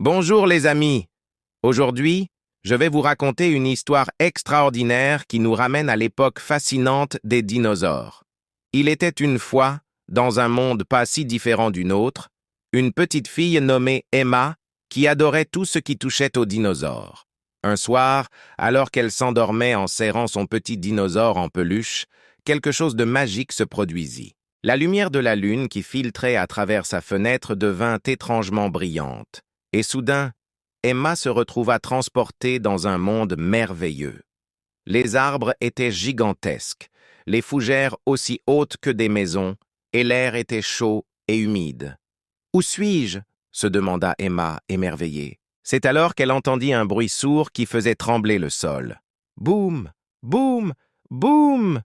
Bonjour les amis. Aujourd'hui, je vais vous raconter une histoire extraordinaire qui nous ramène à l'époque fascinante des dinosaures. Il était une fois, dans un monde pas si différent du nôtre, une petite fille nommée Emma qui adorait tout ce qui touchait aux dinosaures. Un soir, alors qu'elle s'endormait en serrant son petit dinosaure en peluche, quelque chose de magique se produisit. La lumière de la lune qui filtrait à travers sa fenêtre devint étrangement brillante. Et soudain, Emma se retrouva transportée dans un monde merveilleux. Les arbres étaient gigantesques, les fougères aussi hautes que des maisons, et l'air était chaud et humide. « Où suis-je » se demanda Emma, émerveillée. C'est alors qu'elle entendit un bruit sourd qui faisait trembler le sol. Boum, boum, boum!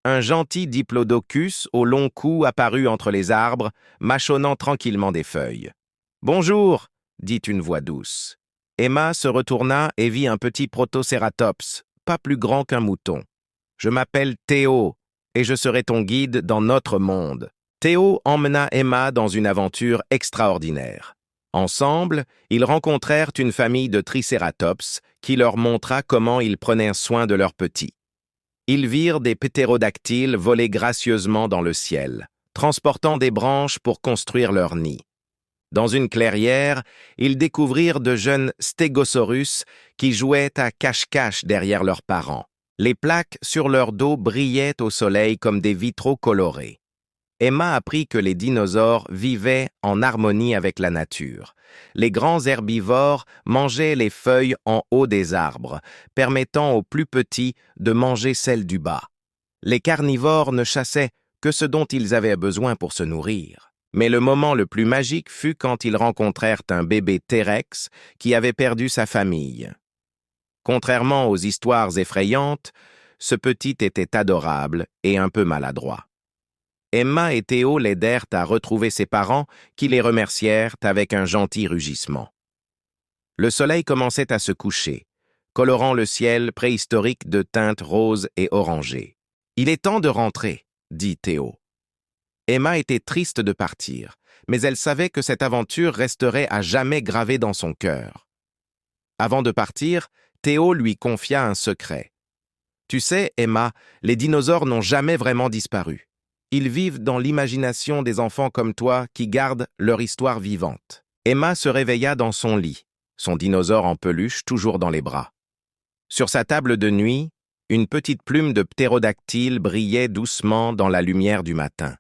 Un gentil diplodocus au long cou apparut entre les arbres, mâchonnant tranquillement des feuilles. « Bonjour !» dit une voix douce. Emma se retourna et vit un petit protocératops, pas plus grand qu'un mouton. « Je m'appelle Théo, et je serai ton guide dans notre monde. » Théo emmena Emma dans une aventure extraordinaire. Ensemble, ils rencontrèrent une famille de tricératops qui leur montra comment ils prenaient soin de leurs petits. Ils virent des ptérodactyles voler gracieusement dans le ciel, transportant des branches pour construire leur nid. Dans une clairière, ils découvrirent de jeunes stégosaurus qui jouaient à cache-cache derrière leurs parents. Les plaques sur leur dos brillaient au soleil comme des vitraux colorés. Emma apprit que les dinosaures vivaient en harmonie avec la nature. Les grands herbivores mangeaient les feuilles en haut des arbres, permettant aux plus petits de manger celles du bas. Les carnivores ne chassaient que ce dont ils avaient besoin pour se nourrir. Mais le moment le plus magique fut quand ils rencontrèrent un bébé T-Rex qui avait perdu sa famille. Contrairement aux histoires effrayantes, ce petit était adorable et un peu maladroit. Emma et Théo l'aidèrent à retrouver ses parents qui les remercièrent avec un gentil rugissement. Le soleil commençait à se coucher, colorant le ciel préhistorique de teintes roses et orangées. « Il est temps de rentrer », dit Théo. Emma était triste de partir, mais elle savait que cette aventure resterait à jamais gravée dans son cœur. Avant de partir, Théo lui confia un secret. « Tu sais, Emma, les dinosaures n'ont jamais vraiment disparu. Ils vivent dans l'imagination des enfants comme toi qui gardent leur histoire vivante. » Emma se réveilla dans son lit, son dinosaure en peluche toujours dans les bras. Sur sa table de nuit, une petite plume de ptérodactyle brillait doucement dans la lumière du matin.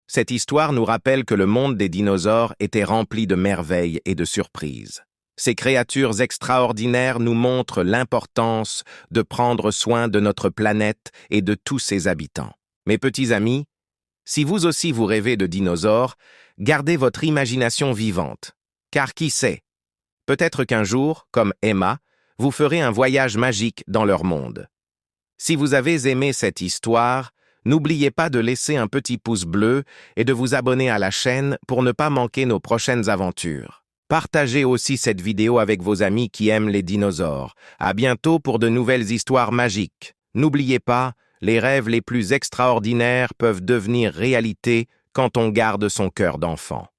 Cette histoire nous rappelle que le monde des dinosaures était rempli de merveilles et de surprises. Ces créatures extraordinaires nous montrent l'importance de prendre soin de notre planète et de tous ses habitants. Mes petits amis, si vous aussi vous rêvez de dinosaures, gardez votre imagination vivante. Car qui sait, peut-être qu'un jour, comme Emma, vous ferez un voyage magique dans leur monde. Si vous avez aimé cette histoire, n'oubliez pas de laisser un petit pouce bleu et de vous abonner à la chaîne pour ne pas manquer nos prochaines aventures. Partagez aussi cette vidéo avec vos amis qui aiment les dinosaures. À bientôt pour de nouvelles histoires magiques. N'oubliez pas, les rêves les plus extraordinaires peuvent devenir réalité quand on garde son cœur d'enfant.